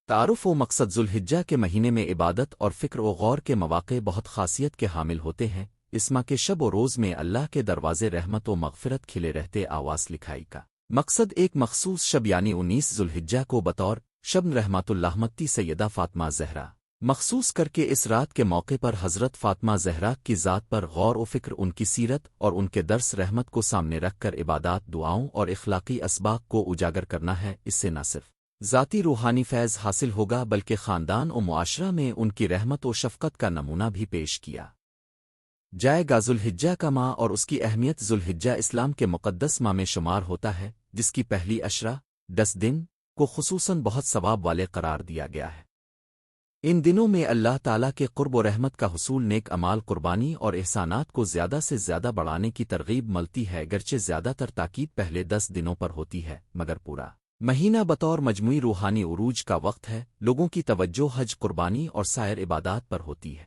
تعارف و مقصد ذوالحجہ کے مہینے میں عبادت اور فکر و غور کے مواقع بہت خاصیت کے حامل ہوتے ہیں۔ اس ماہ کے شب و روز میں اللہ کے دروازے رحمت و مغفرت کھلے رہتے آواز لکھائی کا مقصد ایک مخصوص شب یعنی 19 ذوالحجہ کو بطور شب رحمت اللہمتی سیدہ فاطمہ زہرا مخصوص کر کے اس رات کے موقع پر حضرت فاطمہ زہرا کی ذات پر غور و فکر، ان کی سیرت اور ان کے درس رحمت کو سامنے رکھ کر عبادات، دعاؤں اور اخلاقی اسباق کو اجاگر کرنا ہے۔ اس سے نہ صرف ذاتی روحانی فیض حاصل ہوگا بلکہ خاندان و معاشرہ میں ان کی رحمت و شفقت کا نمونہ بھی پیش کیا جائے گا۔ ذوالحجہ کا ماہ اور اس کی اہمیت۔ ذوالحجہ اسلام کے مقدس ماہ میں شمار ہوتا ہے، جس کی پہلی 10 دن کو خصوصاً بہت ثواب والے قرار دیا گیا ہے۔ ان دنوں میں اللہ تعالیٰ کے قرب و رحمت کا حصول، نیک اعمال، قربانی اور احسانات کو زیادہ سے زیادہ بڑھانے کی ترغیب ملتی ہے۔ گرچہ زیادہ تر تاکید پہلے 10 دنوں پر ہوتی ہے، مگر پورا مہینہ بطور مجموعی روحانی عروج کا وقت ہے۔ لوگوں کی توجہ حج، قربانی اور سائر عبادات پر ہوتی ہے،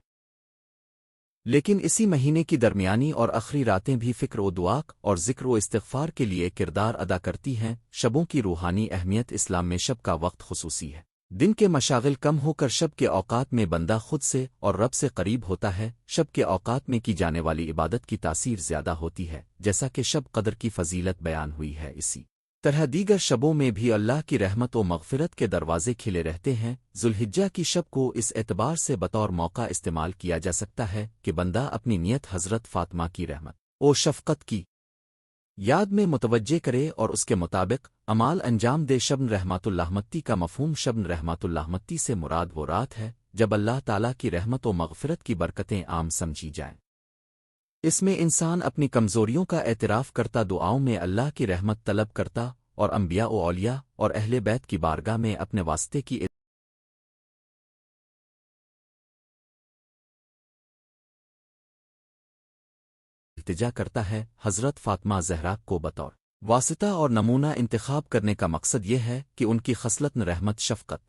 لیکن اسی مہینے کی درمیانی اور آخری راتیں بھی فکر و دعا اور ذکر و استغفار کے لیے کردار ادا کرتی ہیں۔ شبوں کی روحانی اہمیت۔ اسلام میں شب کا وقت خصوصی ہے۔ دن کے مشاغل کم ہو کر شب کے اوقات میں بندہ خود سے اور رب سے قریب ہوتا ہے۔ شب کے اوقات میں کی جانے والی عبادت کی تاثیر زیادہ ہوتی ہے، جیسا کہ شب قدر کی فضیلت بیان ہوئی ہے۔ اسی طرح دیگر شبوں میں بھی اللہ کی رحمت و مغفرت کے دروازے کھلے رہتے ہیں۔ ذوالحجہ کی شب کو اس اعتبار سے بطور موقع استعمال کیا جا سکتا ہے کہ بندہ اپنی نیت حضرت فاطمہ کی رحمت و شفقت کی یاد میں متوجہ کرے اور اس کے مطابق اعمال انجام دے۔ شب رحمت اللہمتی کا مفہوم۔ شب رحمت اللہمتی سے مراد وہ رات ہے جب اللہ تعالیٰ کی رحمت و مغفرت کی برکتیں عام سمجھی جائیں۔ اس میں انسان اپنی کمزوریوں کا اعتراف کرتا، دعاؤں میں اللہ کی رحمت طلب کرتا اور انبیاء و اولیاء اور اہل بیت کی بارگاہ میں اپنے واسطے کی التجا کرتا ہے۔ حضرت فاطمہ زہرا کو بطور واسطہ اور نمونہ انتخاب کرنے کا مقصد یہ ہے کہ ان کی خصلت رحمت، شفقت،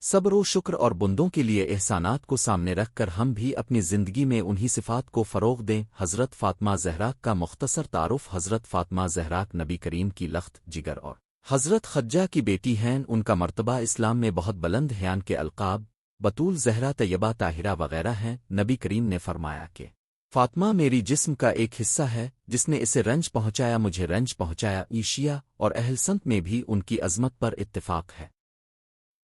صبر و شکر اور بندوں کے لیے احسانات کو سامنے رکھ کر ہم بھی اپنی زندگی میں انہی صفات کو فروغ دیں۔ حضرت فاطمہ زہرا کا مختصر تعارف۔ حضرت فاطمہ زہرا نبی کریم کی لخت، جگر اور حضرت خدیجہ کی بیٹی ہیں۔ ان کا مرتبہ اسلام میں بہت بلند ہے۔ ان کے القاب بطول، زہرا، طیبہ، طاہرہ وغیرہ ہیں۔ نبی کریم نے فرمایا کہ فاطمہ میری جسم کا ایک حصہ ہے، جس نے اسے رنج پہنچایا مجھے رنج پہنچایا۔ عیشیہ اور اہل سنت میں بھی ان کی عظمت پر اتفاق ہے۔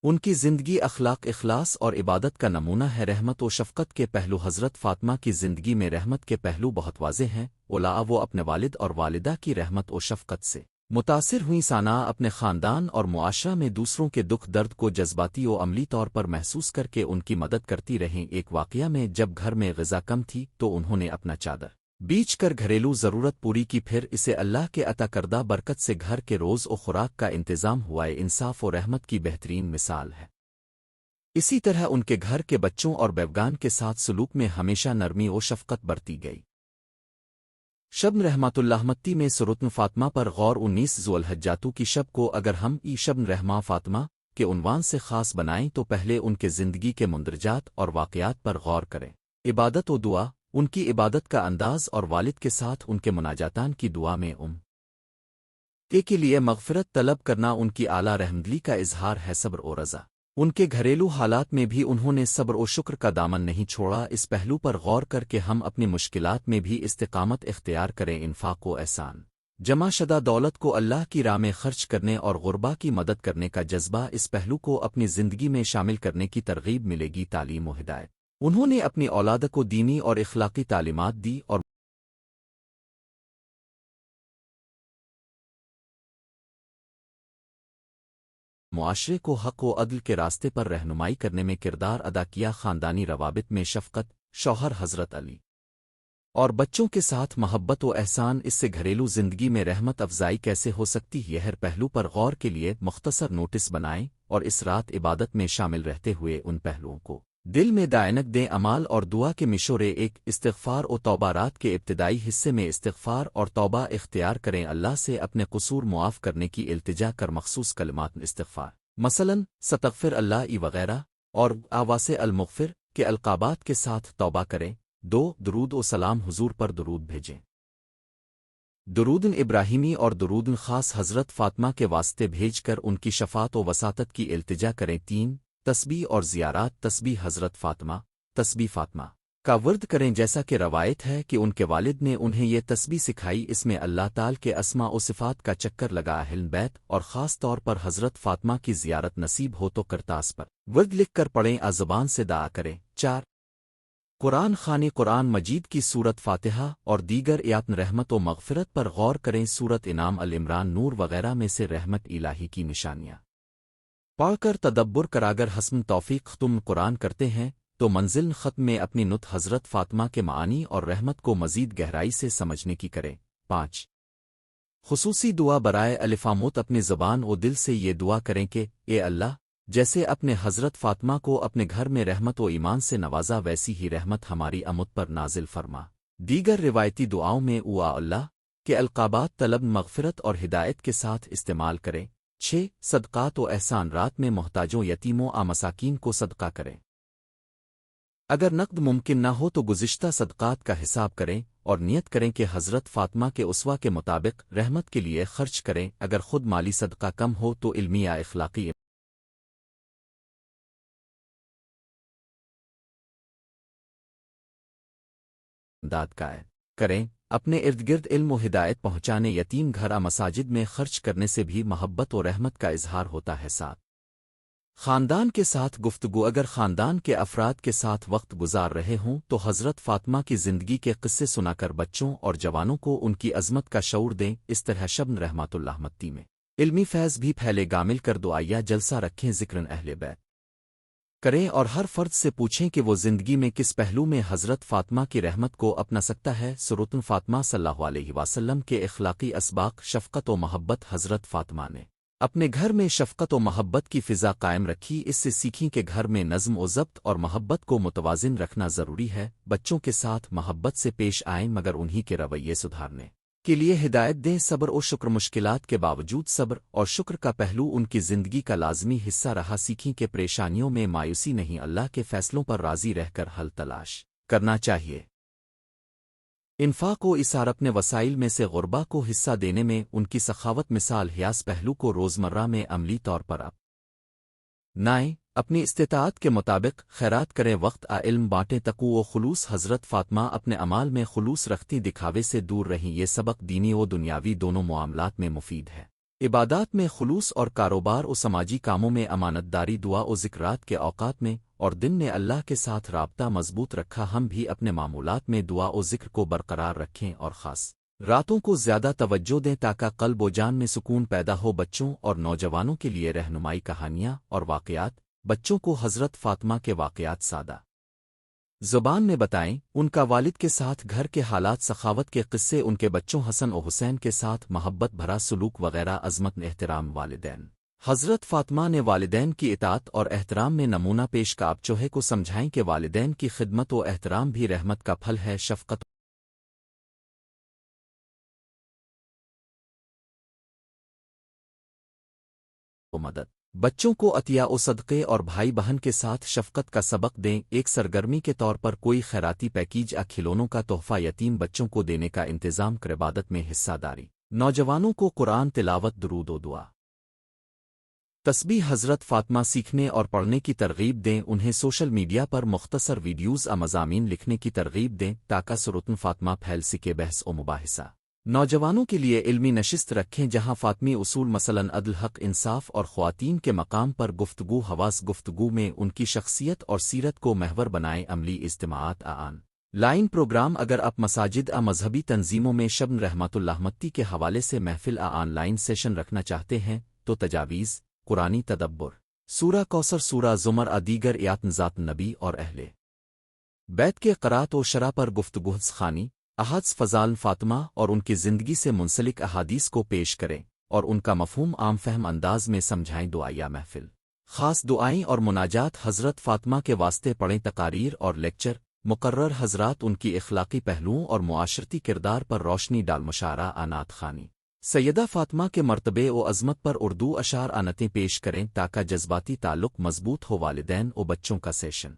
ان کی زندگی اخلاق، اخلاص اور عبادت کا نمونہ ہے۔ رحمت و شفقت کے پہلو۔ حضرت فاطمہ کی زندگی میں رحمت کے پہلو بہت واضح ہیں۔ وہ اپنے والد اور والدہ کی رحمت و شفقت سے متاثر ہوئیں۔ ثنا اپنے خاندان اور معاشرہ میں دوسروں کے دکھ درد کو جذباتی و عملی طور پر محسوس کر کے ان کی مدد کرتی رہیں۔ ایک واقعہ میں جب گھر میں غذا کم تھی تو انہوں نے اپنا چادر بیچ کر گھریلو ضرورت پوری کی، پھر اسے اللہ کے عطا کردہ برکت سے گھر کے روز و خوراک کا انتظام ہوا۔ انصاف و رحمت کی بہترین مثال ہے۔ اسی طرح ان کے گھر کے بچوں اور بیوگان کے ساتھ سلوک میں ہمیشہ نرمی و شفقت برتی گئی۔ شب رحمت اللہمتی میں سورۃ فاطمہ پر غور۔ 19 ذوالحجہ کی شب کو اگر ہم شب رحمہ فاطمہ کے عنوان سے خاص بنائیں تو پہلے ان کے زندگی کے مندرجات اور واقعات پر غور کریں۔ عبادت و دعا، ان کی عبادت کا انداز اور والد کے ساتھ ان کے مناجاتان کی دعا میں کے لیے مغفرت طلب کرنا ان کی اعلیٰ رحمدلی کا اظہار ہے۔ صبر و رضا، ان کے گھریلو حالات میں بھی انہوں نے صبر و شکر کا دامن نہیں چھوڑا۔ اس پہلو پر غور کر کے ہم اپنی مشکلات میں بھی استقامت اختیار کریں۔ انفاق و احسان، جمع شدہ دولت کو اللہ کی راہ میں خرچ کرنے اور غربا کی مدد کرنے کا جذبہ، اس پہلو کو اپنی زندگی میں شامل کرنے کی ترغیب ملے گی۔ تعلیم و ہدایت، انہوں نے اپنی اولاد کو دینی اور اخلاقی تعلیمات دی اور معاشرے کو حق و عدل کے راستے پر رہنمائی کرنے میں کردار ادا کیا۔ خاندانی روابط میں شفقت، شوہر حضرت علی اور بچوں کے ساتھ محبت و احسان، اس سے گھریلو زندگی میں رحمت افزائی کیسے ہو سکتی ہے؟ ہر پہلو پر غور کے لیے مختصر نوٹس بنائیں اور اس رات عبادت میں شامل رہتے ہوئے ان پہلوؤں کو دل میں دائنک دیں۔ اعمال اور دعا کے مشورے۔ ایک، استغفار و توبہ۔ رات کے ابتدائی حصے میں استغفار اور توبہ اختیار کریں۔ اللہ سے اپنے قصور معاف کرنے کی التجا کر مخصوص کلمات استغفار، مثلاً ستغفر اللہ وغیرہ اور آواس المغفر کے القابات کے ساتھ توبہ کریں۔ 2، درود و سلام، حضور پر درود بھیجیں۔ درودن ابراہیمی اور درودن خاص حضرت فاطمہ کے واسطے بھیج کر ان کی شفاعت و وساطت کی التجا کریں 3 تسبیح اور زیارات تسبیح حضرت فاطمہ تسبیح فاطمہ کا ورد کریں جیسا کہ روایت ہے کہ ان کے والد نے انہیں یہ تسبیح سکھائی اس میں اللہ تعالی کے اسماء و صفات کا چکر لگا اہل بیت اور خاص طور پر حضرت فاطمہ کی زیارت نصیب ہو تو کرتاس پر ورد لکھ کر پڑھیں زبان سے دعا کریں 4 قرآن خوانی قرآن مجید کی سورت فاتحہ اور دیگر ایاتن رحمت و مغفرت پر غور کریں سورت انعام العمران نور وغیرہ میں سے رحمت الہی کی نشانیاں پڑھ کر تدبر کراگر حسن توفیق تم قرآن کرتے ہیں تو منزل ختم میں اپنی نت حضرت فاطمہ کے معانی اور رحمت کو مزید گہرائی سے سمجھنے کی کریں 5 خصوصی دعا برائے الفاموت اپنی زبان و دل سے یہ دعا کریں کہ اے اللہ جیسے اپنے حضرت فاطمہ کو اپنے گھر میں رحمت و ایمان سے نوازا ویسی ہی رحمت ہماری امت پر نازل فرما دیگر روایتی دعاؤں میں اللہ کے القابات طلب مغفرت اور ہدایت کے ساتھ استعمال کریں 6 صدقات و احسان رات میں محتاجوں یتیموں مساکین کو صدقہ کریں اگر نقد ممکن نہ ہو تو گزشتہ صدقات کا حساب کریں اور نیت کریں کہ حضرت فاطمہ کے اسوہ کے مطابق رحمت کے لیے خرچ کریں اگر خود مالی صدقہ کم ہو تو علمی یا اخلاقی امداد کا کریں اپنے ارد گرد علم و ہدایت پہنچانے یتیم گھر مساجد میں خرچ کرنے سے بھی محبت و رحمت کا اظہار ہوتا ہے 7 خاندان کے ساتھ گفتگو اگر خاندان کے افراد کے ساتھ وقت گزار رہے ہوں تو حضرت فاطمہ کی زندگی کے قصے سنا کر بچوں اور جوانوں کو ان کی عظمت کا شعور دیں اس طرح شبن رحمت اللہ متی میں علمی فیض بھی پھیلے گا مل کر دعائیہ جلسہ رکھیں ذکرن اہل بیت کریں اور ہر فرد سے پوچھیں کہ وہ زندگی میں کس پہلو میں حضرت فاطمہ کی رحمت کو اپنا سکتا ہے سورۃ فاطمہ صلی اللہ علیہ وسلم کے اخلاقی اسباق شفقت و محبت حضرت فاطمہ نے اپنے گھر میں شفقت و محبت کی فضا قائم رکھی اس سے سیکھیں کہ گھر میں نظم و ضبط اور محبت کو متوازن رکھنا ضروری ہے بچوں کے ساتھ محبت سے پیش آئیں مگر انہی کے رویے سدھارنے کے لیے ہدایت دیں صبر و شکر مشکلات کے باوجود صبر اور شکر کا پہلو ان کی زندگی کا لازمی حصہ رہا سیکھیں کہ پریشانیوں میں مایوسی نہیں اللہ کے فیصلوں پر راضی رہ کر حل تلاش کرنا چاہیے انفاق و اثار اپنے وسائل میں سے غربا کو حصہ دینے میں ان کی سخاوت مثال حیاس پہلو کو روزمرہ میں عملی طور پر نائیں اپنی استطاعت کے مطابق خیرات کریں وقت علم بانٹیں تقوی و خلوص حضرت فاطمہ اپنے عمال میں خلوص رکھتی دکھاوے سے دور رہیں یہ سبق دینی و دنیاوی دونوں معاملات میں مفید ہے عبادات میں خلوص اور کاروبار و سماجی کاموں میں امانت داری دعا و ذکرات کے اوقات میں اور دن نے اللہ کے ساتھ رابطہ مضبوط رکھا ہم بھی اپنے معمولات میں دعا و ذکر کو برقرار رکھیں اور خاص راتوں کو زیادہ توجہ دیں تاکہ قلب و جان میں سکون پیدا ہو بچوں اور نوجوانوں کے لیے رہنمائی کہانیاں اور واقعات بچوں کو حضرت فاطمہ کے واقعات سادہ زبان میں بتائیں ان کا والد کے ساتھ گھر کے حالات سخاوت کے قصے ان کے بچوں حسن و حسین کے ساتھ محبت بھرا سلوک وغیرہ عظمت احترام والدین حضرت فاطمہ نے والدین کی اطاعت اور احترام میں نمونہ پیش کا اب چوہے کو سمجھائیں کہ والدین کی خدمت و احترام بھی رحمت کا پھل ہے شفقت و مدد بچوں کو عطیہ و صدقے اور بھائی بہن کے ساتھ شفقت کا سبق دیں ایک سرگرمی کے طور پر کوئی خیراتی پیکیج کھلونوں کا تحفہ یتیم بچوں کو دینے کا انتظام کر عبادت میں حصہ داری نوجوانوں کو قرآن تلاوت درود و دعا تسبیح حضرت فاطمہ سیکھنے اور پڑھنے کی ترغیب دیں انہیں سوشل میڈیا پر مختصر ویڈیوز مضامین لکھنے کی ترغیب دیں تاکہ سورۃ فاطمہ پھیل سکے بحث و مباحثہ نوجوانوں کے لیے علمی نشست رکھیں جہاں فاطمی اصول مثلاً عدل حق انصاف اور خواتین کے مقام پر گفتگو حواس گفتگو میں ان کی شخصیت اور سیرت کو محور بنائیں عملی اجتماعات لائن پروگرام اگر آپ مساجد مذہبی تنظیموں میں شبن رحمت اللہ متی کے حوالے سے محفل آن لائن سیشن رکھنا چاہتے ہیں تو تجاویز قرآنی تدبر سورہ کوثر سورہ زمر دیگر ایات ذات نبی اور اہل بیت کے قرات و شرح پر گفتگو خانی احادث فضال فاطمہ اور ان کی زندگی سے منسلک احادیث کو پیش کریں اور ان کا مفہوم عام فہم انداز میں سمجھائیں دعائیہ محفل خاص دعائیں اور مناجات حضرت فاطمہ کے واسطے پڑھیں تقاریر اور لیکچر مقرر حضرات ان کی اخلاقی پہلوؤں اور معاشرتی کردار پر روشنی ڈال مشاعرہ نعت خوانی سیدہ فاطمہ کے مرتبے و عظمت پر اردو اشعار نعتیں پیش کریں تاکہ جذباتی تعلق مضبوط ہو والدین و بچوں کا سیشن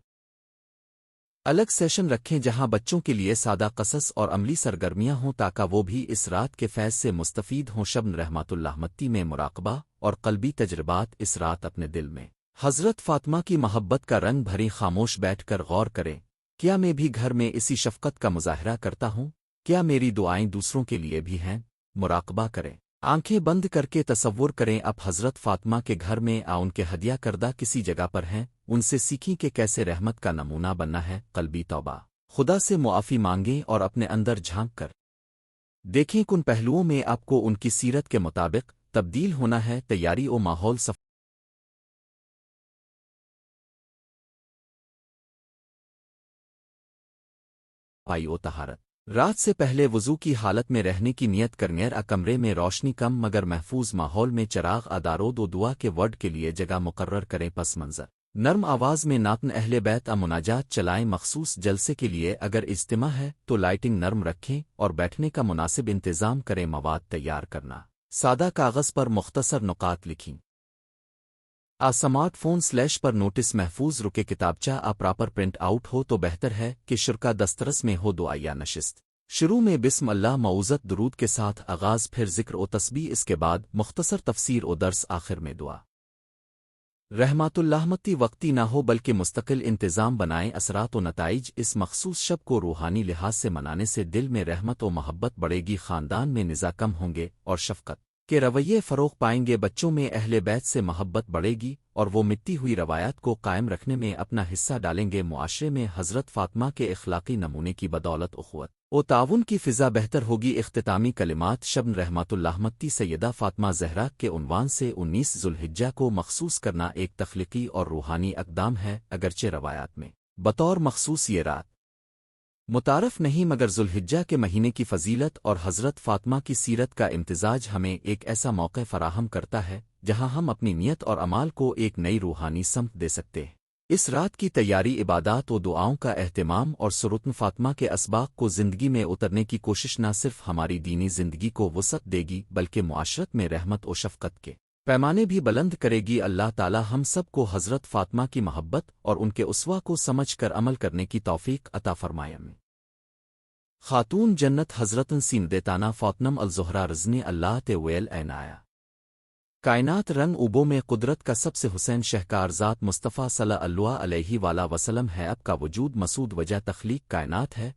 الگ سیشن رکھیں جہاں بچوں کے لیے سادہ قصص اور عملی سرگرمیاں ہوں تاکہ وہ بھی اس رات کے فیض سے مستفید ہوں۔ شبن رحمۃ اللہ متی میں مراقبہ اور قلبی تجربات۔ اس رات اپنے دل میں حضرت فاطمہ کی محبت کا رنگ بھری خاموش بیٹھ کر غور کریں، کیا میں بھی گھر میں اسی شفقت کا مظاہرہ کرتا ہوں؟ کیا میری دعائیں دوسروں کے لیے بھی ہیں؟ مراقبہ کریں، آنکھیں بند کر کے تصور کریں اب حضرت فاطمہ کے گھر میں ان کے ہدیہ کردہ کسی جگہ پر ہیں، ان سے سیکھیں کہ کیسے رحمت کا نمونہ بننا ہے۔ قلبی توبہ، خدا سے معافی مانگیں اور اپنے اندر جھانک کر دیکھیں کن پہلوؤں میں آپ کو ان کی سیرت کے مطابق تبدیل ہونا ہے۔ تیاری و ماحول صفائی و طہارت۔ رات سے پہلے وضو کی حالت میں رہنے کی نیت کرنیر کمرے میں روشنی کم مگر محفوظ ماحول میں چراغ ادارود و دعا کے ورڈ کے لیے جگہ مقرر کریں۔ پس منظر نرم آواز میں نعت اہل بیت مناجات چلائیں۔ مخصوص جلسے کے لیے اگر اجتماع ہے تو لائٹنگ نرم رکھیں اور بیٹھنے کا مناسب انتظام کریں۔ مواد تیار کرنا، سادہ کاغذ پر مختصر نکات لکھیں۔ اسمارٹ فون سلیش پر نوٹس محفوظ رکے۔ کتابچہ پراپر پرنٹ آؤٹ ہو تو بہتر ہے کہ شرکا دسترس میں ہو۔ دعائیا نشست، شروع میں بسم اللہ معوذت درود کے ساتھ آغاز، پھر ذکر و تسبیح، اس کے بعد مختصر تفسیر و درس، آخر میں دعا۔ رحمت اللہ متی وقتی نہ ہو بلکہ مستقل انتظام بنائیں۔ اثرات و نتائج، اس مخصوص شب کو روحانی لحاظ سے منانے سے دل میں رحمت و محبت بڑھے گی، خاندان میں نزاع کم ہوں گے اور شفقت کے رویے فروغ پائیں گے، بچوں میں اہل بیت سے محبت بڑھے گی اور وہ مٹی ہوئی روایات کو قائم رکھنے میں اپنا حصہ ڈالیں گے۔ معاشرے میں حضرت فاطمہ کے اخلاقی نمونے کی بدولت اخوت و تعاون کی فضا بہتر ہوگی۔ اختتامی کلمات شبن رحمت اللہ متی سیدہ فاطمہ زہرا کے عنوان سے 19 ذوالحجہ کو مخصوص کرنا ایک تخلیقی اور روحانی اقدام ہے، اگرچہ روایات میں بطور مخصوص یہ رات متعارف نہیں، مگر ذوالحجہ کے مہینے کی فضیلت اور حضرت فاطمہ کی سیرت کا امتزاج ہمیں ایک ایسا موقع فراہم کرتا ہے جہاں ہم اپنی نیت اور عمال کو ایک نئی روحانی سمت دے سکتے ہیں۔ اس رات کی تیاری، عبادات و دعاؤں کا اہتمام اور سرتن فاطمہ کے اسباق کو زندگی میں اترنے کی کوشش نہ صرف ہماری دینی زندگی کو وسعت دے گی بلکہ معاشرت میں رحمت و شفقت کے پیمانے بھی بلند کرے گی۔ اللہ تعالی ہم سب کو حضرت فاطمہ کی محبت اور ان کے اسوہ کو سمجھ کر عمل کرنے کی توفیق عطا فرمائے۔ خاتون جنت حضرت سیندتانہ فاطمہ الزہرا رضنی اللہ ویل اینایا کائنات رنگ اوبوں میں قدرت کا سب سے حسین شہکار ذات مصطفیٰ صلی اللہ علیہ وآلہ وسلم ہے۔ اب کا وجود مسعود وجہ تخلیق کائنات ہے۔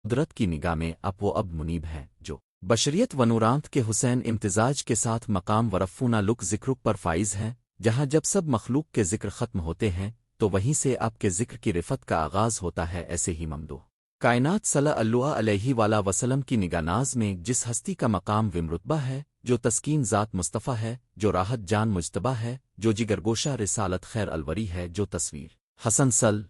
قدرت کی نگاہ میں اب منیب ہیں جو بشریت و نورانت کے حسین امتزاج کے ساتھ مقام ورفونہ لک ذکرک پر فائز ہیں۔ جہاں جب سب مخلوق کے ذکر ختم ہوتے ہیں تو وہیں سے آپ کے ذکر کی رفت کا آغاز ہوتا ہے۔ ایسے ہی ممدوح کائنات صلی اللہ علیہ وآلہ وسلم کی نگاہ ناز میں جس ہستی کا مقام ومرتبہ ہے، جو تسکین ذات مصطفیٰ ہے، جو راحت جان مجتبہ ہے، جو جگرگوشہ رسالت خیر الوری ہے، جو تصویر حسن صلی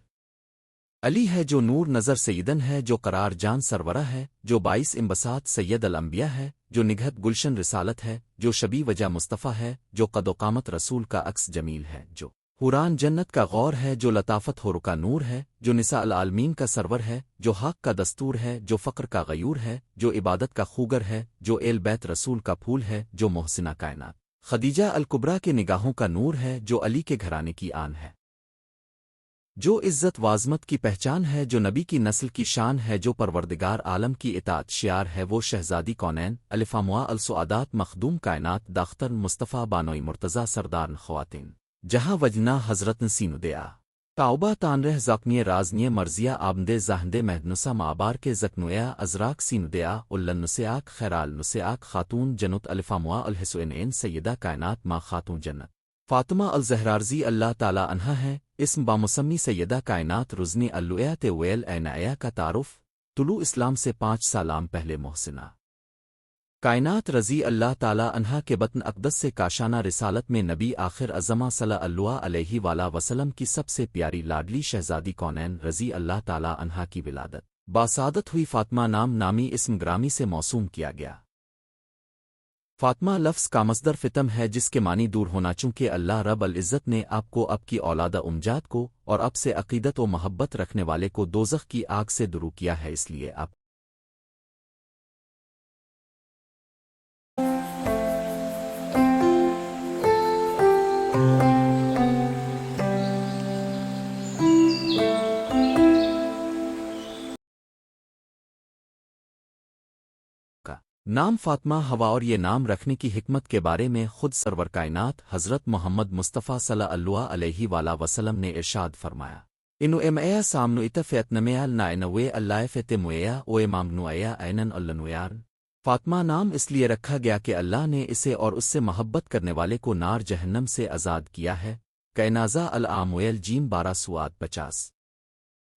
علی ہے، جو نور نظر سیدن ہے، جو قرار جان سرورہ ہے، جو باعث انبساط سید الانبیاء ہے، جو نگہت گلشن رسالت ہے، جو شبی وجہ مصطفیٰ ہے، جو قد و قامت رسول کا عکس جمیل ہے، جو حوران جنت کا غور ہے، جو لطافت ہو رکا نور ہے، جو نساء العالمین کا سرور ہے، جو حق کا دستور ہے، جو فقر کا غیور ہے، جو عبادت کا خوگر ہے، جو ایل بیت رسول کا پھول ہے، جو محسنہ کائنات خدیجہ الکبریٰ کے نگاہوں کا نور ہے، جو علی کے گھرانے کی آن ہے، جو عزت وعظمت کی پہچان ہے، جو نبی کی نسل کی شان ہے، جو پروردگار عالم کی اطاعت شیار ہے، وہ شہزادی کونین الفاموا السعادات مخدوم کائنات داختر مصطفیٰ بانوئی مرتضی سردار خواتین جہاں وجنا حضرت سیندیا تعبہ تانرہ ذاکنیہ رازنیہ مرضیہ آبندے زاہندے مہدنسا معبار کے زکنویا ازراک سیندیا النسیاک خیرال نسیاک خاتون جنت الفاموا الحسینین سیدہ کائنات ماں خاتون جنت فاطمہ الزہرارضی اللہ تعالی عنہا ہے۔ اسم بامسمی سیدہ کائنات رزنی اللویات ویل اینایا کا تعارف طلوع اسلام سے 5 سالام پہلے محسنہ کائنات رضی اللہ تعالی عنہا کے بطن اقدس سے کاشانہ رسالت میں نبی آخر ازمہ صلی اللہ علیہ وآلہ وسلم کی سب سے پیاری لاڈلی شہزادی کونین رضی اللہ تعالی عنہا کی ولادت باسعادت ہوئی۔ فاطمہ نامی اسم گرامی سے موسوم کیا گیا۔ فاطمہ لفظ کا مصدر فتم ہے جس کے معنی دور ہونا، چونکہ اللہ رب العزت نے آپ کو اب کی اولاد امجاد کو اور اب سے عقیدت و محبت رکھنے والے کو دوزخ کی آگ سے درو کیا ہے، اس لیے اب نام فاطمہ ہوا اور یہ نام رکھنے کی حکمت کے بارے میں خود سرور کائنات حضرت محمد مصطفیٰ صلی اللہ علیہ وآلہ وسلم نے ارشاد فرمایا انو امیا سامنو اتفیت نمیال نائنوے اللہ فتمویا او امام نویا اینن النویار فاطمہ نام اس لیے رکھا گیا کہ اللہ نے اسے اور اس سے محبت کرنے والے کو نار جہنم سے آزاد کیا ہے کینازہ العامویل جیم 12 سواد 50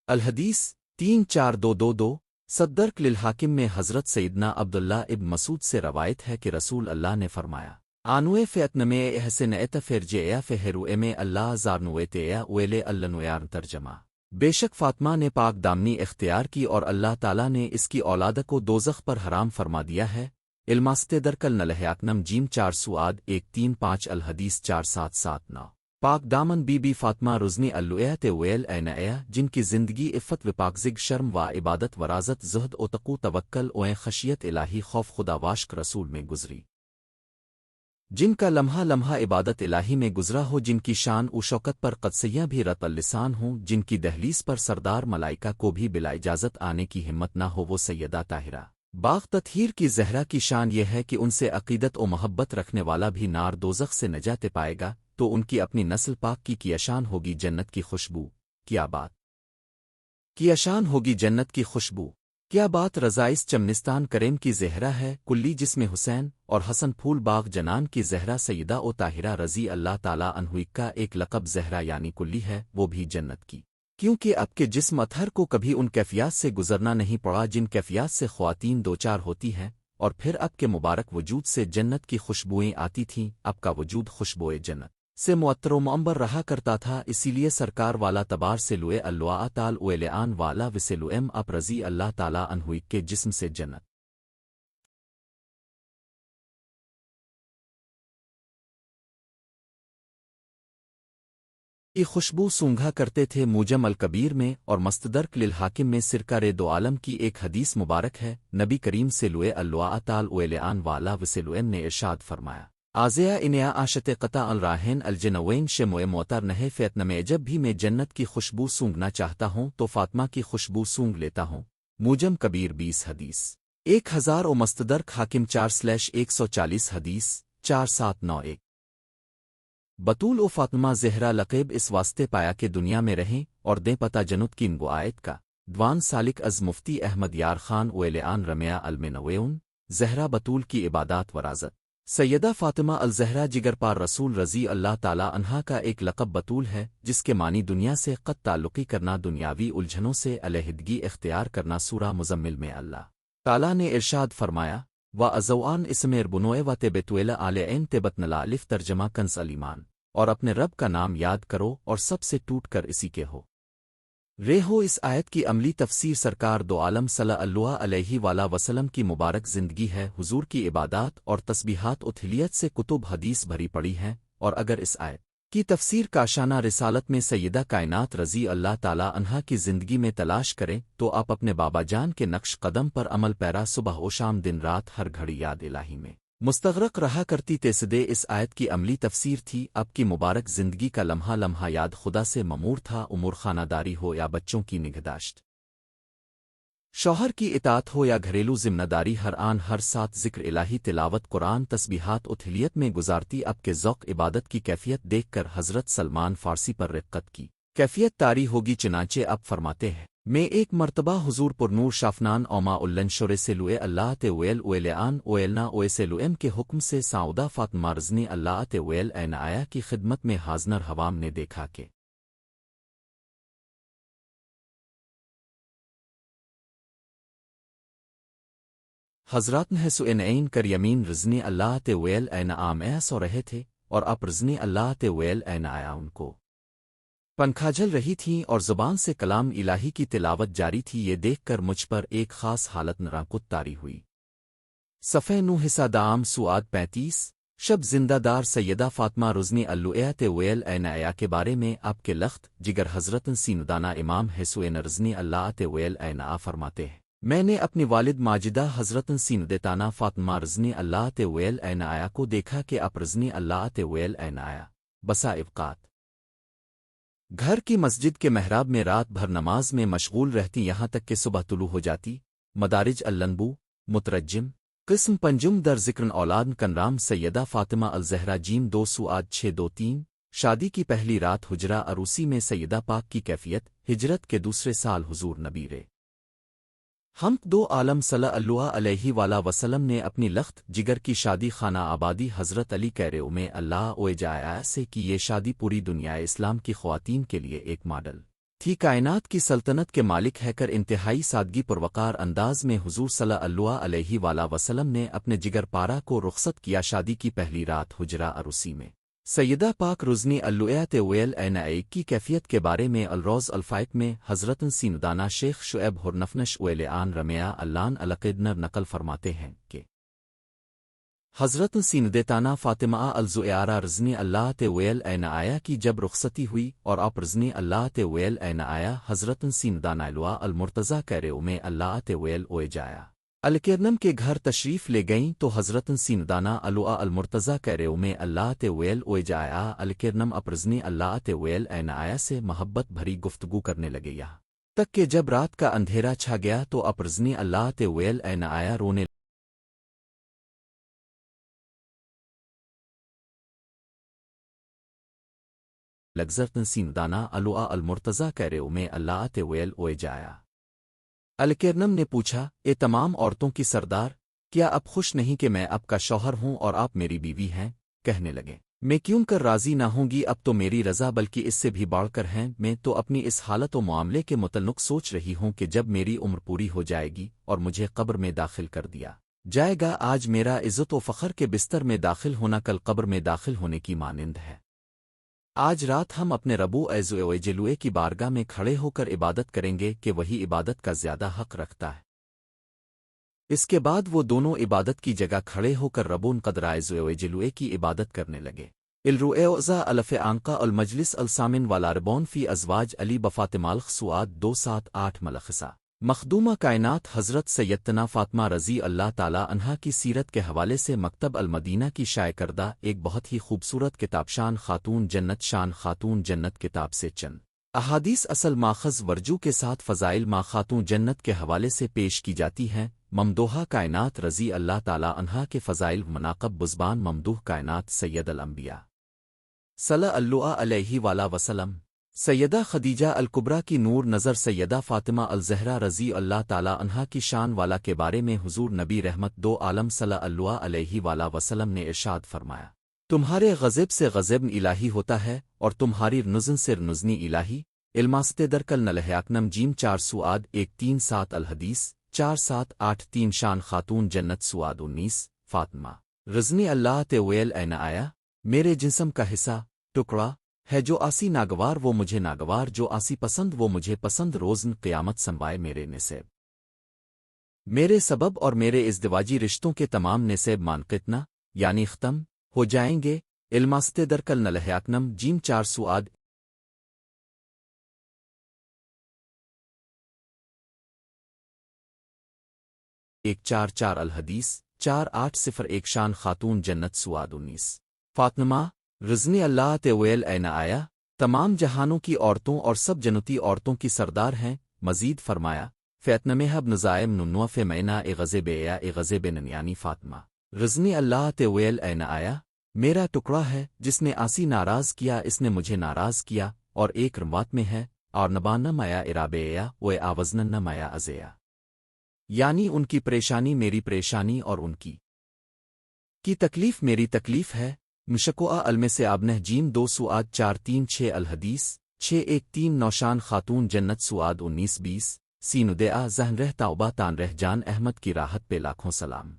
الحدیث 3422 صدرک للحاکم میں حضرت سیدنا عبداللہ ابن مسعود سے روایت ہے کہ رسول اللہ نے فرمایا آنوے فیتنمے احسن فرجیا فہرو ام اللہ زارنویتیا اویلے النویار ترجمہ بے شک فاطمہ نے پاک دامنی اختیار کی اور اللہ تعالیٰ نے اس کی اولاد کو دوزخ پر حرام فرما دیا ہے علماست درکل نلحیاکنم جیم 4 سواد 135 الحدیث 4779 پاک دامن بی بی فاطمہ رزنی اللویت ویل اینیا جن کی زندگی عفت و پاکزگ شرم و عبادت ورازت زہد و تقو توکل و خشیت الہی خوف خدا واشک رسول میں گزری جن کا لمحہ لمحہ عبادت الہی میں گزرا ہو جن کی شان و شوکت پر قدسیاں بھی رت اللسان ہوں جن کی دہلیز پر سردار ملائکہ کو بھی بلا اجازت آنے کی ہمت نہ ہو وہ سیدہ طاہرہ باغ تطہیر کی زہرا کی شان یہ ہے کہ ان سے عقیدت و محبت رکھنے والا بھی نار دوزخ سے نجات پائے گا تو ان کی اپنی نسل پاک کی اشان ہوگی جنت کی خوشبو کیا بات کی اشان ہوگی جنت کی خوشبو کیا بات رضائس چمنستان کریم کی زہرا ہے کلی جس میں حسین اور حسن پھول باغ جنان کی زہرا سیدہ و طاہرہ رضی اللہ تعالیٰ عنہ کا ایک لقب زہرا یعنی کلی ہے وہ بھی جنت کی کیونکہ اب کے جسم اطہر کو کبھی ان کیفیات سے گزرنا نہیں پڑا جن کیفیات سے خواتین دوچار ہوتی ہیں اور پھر اب کے مبارک وجود سے جنت کی خوشبوئیں آتی تھیں اب کا وجود خوشبوئے جنت سے معطر و معمبر رہا کرتا تھا اسی لیے سرکار والا تبار سے لوئے اللہ تعال اویلعان والا وسلوم اب رضی اللہ تعالیٰ عنہ کے جسم سے جنت کی خوشبو سونگھا کرتے تھے موجم الکبیر میں اور مستدرک للحاکم میں سرکار دو عالم کی ایک حدیث مبارک ہے نبی کریم سے لوئے اللہ تعال اویلعان والا وسلوم نے ارشاد فرمایا آزیا انیا آشت قطع الراہین الجنوین شموئے معتر نہ فیتن میں جب بھی میں جنت کی خوشبو سونگنا چاہتا ہوں تو فاطمہ کی خوشبو سونگ لیتا ہوں موجم کبیر 20 حدیث 1000 و مستدرک حاکم 4/140 حدیث 4791 بطول و فاطمہ زہرا لقب اس واسطے پایا کہ دنیا میں رہیں اور دیں پتہ جنت کی نگو آیت کا دوان سالک از مفتی احمد یار خان اویلعان رمیہ المنویون زہرا بطول کی عبادات ورازت سیدہ فاطمہ الزہرا جگر پار رسول رضی اللہ تعالیٰ عنہا کا ایک لقب بطول ہے جس کے معنی دنیا سے قط تعلقی کرنا دنیاوی الجھنوں سے علیحدگی اختیار کرنا سورہ مزمل میں اللہ تعالیٰ نے ارشاد فرمایا و ازوان اسمیر بنوئے و تبتویل آلین تبتن لالف ترجمہ کنز الایمان اور اپنے رب کا نام یاد کرو اور سب سے ٹوٹ کر اسی کے ہو ہو اس آیت کی عملی تفسیر سرکار دو عالم صلی اللہ علیہ وآلہ وسلم کی مبارک زندگی ہے حضور کی عبادات اور تسبیحات اتھلیت سے کتب حدیث بھری پڑی ہیں اور اگر اس آیت کی تفسیر کاشانہ رسالت میں سیدہ کائنات رضی اللہ تعالیٰ عنہا کی زندگی میں تلاش کریں تو آپ اپنے بابا جان کے نقش قدم پر عمل پیرا صبح و شام دن رات ہر گھڑی یاد الہی میں مستغرق رہا کرتی تیسدے اس آیت کی عملی تفسیر تھی اب کی مبارک زندگی کا لمحہ لمحہ یاد خدا سے ممور تھا امور خانہ داری ہو یا بچوں کی نگہداشت شوہر کی اطاعت ہو یا گھریلو ذمہ داری ہر آن ہر ساتھ ذکر الہی تلاوت قرآن تسبیحات اتھلیت میں گزارتی اب کے ذوق عبادت کی کیفیت دیکھ کر حضرت سلمان فارسی پر رقت کی کیفیت طاری ہوگی چنانچہ اب فرماتے ہیں میں ایک مرتبہ حضور پر نور شافنان اوما الن شور سے لوئے اللہ ویل اویلعان اویلنا اوے سے لوئم کے حکم سے سعودہ فاطمہ رضنی اللہ ویل این آیا کی خدمت میں حاضنر حوام نے دیکھا کہ حضرات حسین کر یمین رضنی اللہ ویل این عام سو رہے تھے اور اب رضنی اللہ ویل این آیا ان کو پنکھاجل رہی تھیں اور زبان سے کلام الہی کی تلاوت جاری تھی یہ دیکھ کر مجھ پر ایک خاص حالت نراکت طاری ہوئی صفحہ 9 حصہ دام سواد 35 شب زندہ دار سیدہ فاطمہ رضنی اللہ ویل این آیا کے بارے میں آپ کے لخت جگر حضرت سیندانہ امام حسین رضنی اللہ ویل این آ فرماتے ہیں میں نے اپنی والد ماجدہ حضرت سیندتانہ فاطمہ رضنی اللہ ویل این آیا کو دیکھا کہ آپ رضنی اللہ ویل این آیا بسا اوقات گھر کی مسجد کے محراب میں رات بھر نماز میں مشغول رہتی یہاں تک کہ صبح طلوع ہو جاتی مدارج اللنبو مترجم قسم پنجم در ذکر اولاد کنرام سیدہ فاطمہ الزہرا جیم 2 سواد 623 شادی کی پہلی رات حجرہ عروسی میں سیدہ پاک کی کیفیت ہجرت کے دوسرے سال حضور نبی رے ہم دو عالم صلی اللہ علیہ وآلہ وسلم نے اپنی لخت جگر کی شادی خانہ آبادی حضرت علی کیرے میں اللہ اوجایا سے کی یہ شادی پوری دنیا اسلام کی خواتین کے لیے ایک ماڈل تھی کائنات کی سلطنت کے مالک ہے کر انتہائی سادگی پروقار انداز میں حضور صلی اللہ علیہ وآلہ وسلم نے اپنے جگر پارا کو رخصت کیا شادی کی پہلی رات حجرہ عروسی میں سیدہ پاک رزنی اللویات ویل ایک کی کیفیت کے بارے میں الروز الفائق میں حضرت سیندانہ شیخ شعیب ہرنفنش ویل آن رمیہ اللان القدنر نقل فرماتے ہیں کہ حضرت سیندتانہ فاطمہ الزعیارہ رزنی اللہ ویل آیا کی جب رخصتی ہوئی اور آپ رزنی اللہ ویل آیا حضرت سیندانہ الوا المرتضی کیرے میں اللہ ویل اوے جایا الکرنم کے گھر تشریف لے گئیں تو حضرت سیندانہ الوا المرتضی کیرے میں اللہ ویل اوے جایا الکرنم اپرزنی اللہ ویل آیا سے محبت بھری گفتگو کرنے لگے یہاں تک کہ جب رات کا اندھیرا چھا گیا تو اپرزنی اللہ ویل آیا رونے لگزرتن سیندانہ الوا المرتضی کیرے میں اللہ ویل اوے جایا الکرنم نے پوچھا اے تمام عورتوں کی سردار کیا اب خوش نہیں کہ میں اب کا شوہر ہوں اور آپ میری بیوی ہیں کہنے لگے میں کیوں کر راضی نہ ہوں گی اب تو میری رضا بلکہ اس سے بھی بڑھ کر ہیں میں تو اپنی اس حالت و معاملے کے متعلق سوچ رہی ہوں کہ جب میری عمر پوری ہو جائے گی اور مجھے قبر میں داخل کر دیا جائے گا آج میرا عزت و فخر کے بستر میں داخل ہونا کل قبر میں داخل ہونے کی مانند ہے آج رات ہم اپنے ربو جلوے کی بارگاہ میں کھڑے ہو کر عبادت کریں گے کہ وہی عبادت کا زیادہ حق رکھتا ہے اس کے بعد وہ دونوں عبادت کی جگہ کھڑے ہو کر ربون قدرائے جلوے کی عبادت کرنے لگے الرؤزا الف آنقا المجلس السامن والاربون فی ازواج علی بفاطمہ سواد 278 ملخصہ مخدومہ کائنات حضرت سیدتنا فاطمہ رضی اللہ تعالی عنہا کی سیرت کے حوالے سے مکتب المدینہ کی شائع کردہ ایک بہت ہی خوبصورت کتاب شان خاتون جنت کتاب سے چند احادیث اصل ماخذ ورجو کے ساتھ فضائل ما خاتون جنت کے حوالے سے پیش کی جاتی ہیں ممدوحہ کائنات رضی اللہ تعالی عنہا کے فضائل مناقب بزبان ممدوح کائنات سید الانبیاء صلی اللہ علیہ وآلہ وسلم سیدہ خدیجہ الکبریٰ کی نور نظر سیدہ فاطمہ الزہرا رضی اللہ تعالی عنہا کی شان والا کے بارے میں حضور نبی رحمت دو عالم صلی اللہ علیہ وآلہ وسلم نے ارشاد فرمایا تمہارے غضب سے غضب الہی ہوتا ہے اور تمہاری نزن سے نزنی الہی علماست درکل نلحیاکنم جیم 4 سواد 137 الحدیث 4783 شان خاتون جنت سواد 19 فاطمہ رضنی اللہ ویل آیا میرے جسم کا حصہ ٹکڑا ہے جو آسی ناگوار وہ مجھے ناگوار جو آسی پسند وہ مجھے پسند روزن قیامت سنوائے میرے نصیب میرے سبب اور میرے ازدواجی رشتوں کے تمام نصیب مانقتنا یعنی ختم ہو جائیں گے علماست درکل نلحیاکنم جیم 4 سواد 144 الحدیث 4801 شان خاتون جنت سواد 19 فاطمہ رضنی اللہ ویل آیا تمام جہانوں کی عورتوں اور سب جنتی عورتوں کی سردار ہیں مزید فرمایا فیتنمہب نظائم ننوف مینا غزب غزب ننیانی فاطمہ رضنی اللہ ویل آیا میرا ٹکڑا ہے جس نے آسی ناراض کیا اس نے مجھے ناراض کیا اور ایک روات میں ہے اور نبانہ مایا ارابیا و آوزن نہ مایا ازیا یعنی ان کی پریشانی میری پریشانی اور ان کی تکلیف میری تکلیف ہے مشکوہ علم سے آبنہ جیم 2 سواد 436 الحدیث 613 نوشان خاتون جنت سواد 1920 سیندعا ذہن رہ توبہ تان رہ جان احمد کی راحت پہ لاکھوں سلام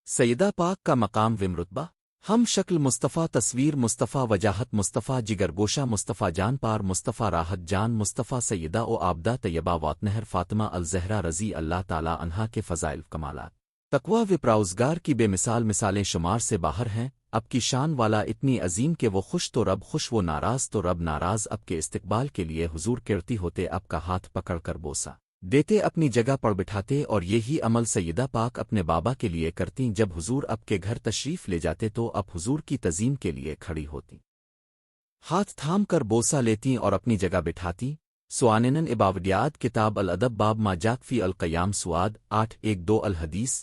سیدہ پاک کا مقام ومرتبہ ہم شکل مصطفیٰ تصویر مصطفیٰ وجاہت مصطفیٰ جگر گوشہ مصطفیٰ جان پار مصطفیٰ راحت جان مصطفیٰ سیدہ و آبدہ طیبہ واتنہر فاطمہ الزہرا رضی اللہ تعالی عنہا کے فضائل کمالات تقوی و پراؤزگار کی بے مثال مثالیں شمار سے باہر ہیں اب کی شان والا اتنی عظیم کہ وہ خوش تو رب خوش وہ ناراض تو رب ناراض اب کے استقبال کے لیے حضور کرتی ہوتے اب کا ہاتھ پکڑ کر بوسہ دیتے اپنی جگہ پر بٹھاتے اور یہی عمل سیدہ پاک اپنے بابا کے لیے کرتی جب حضور اب کے گھر تشریف لے جاتے تو اب حضور کی تعظیم کے لیے کھڑی ہوتی ہاتھ تھام کر بوسہ لیتی اور اپنی جگہ بٹھاتی سواننن اباودیاد کتاب الادب باب ما جاک فی القیام سواد 812 الحدیث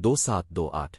2728।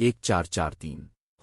1443।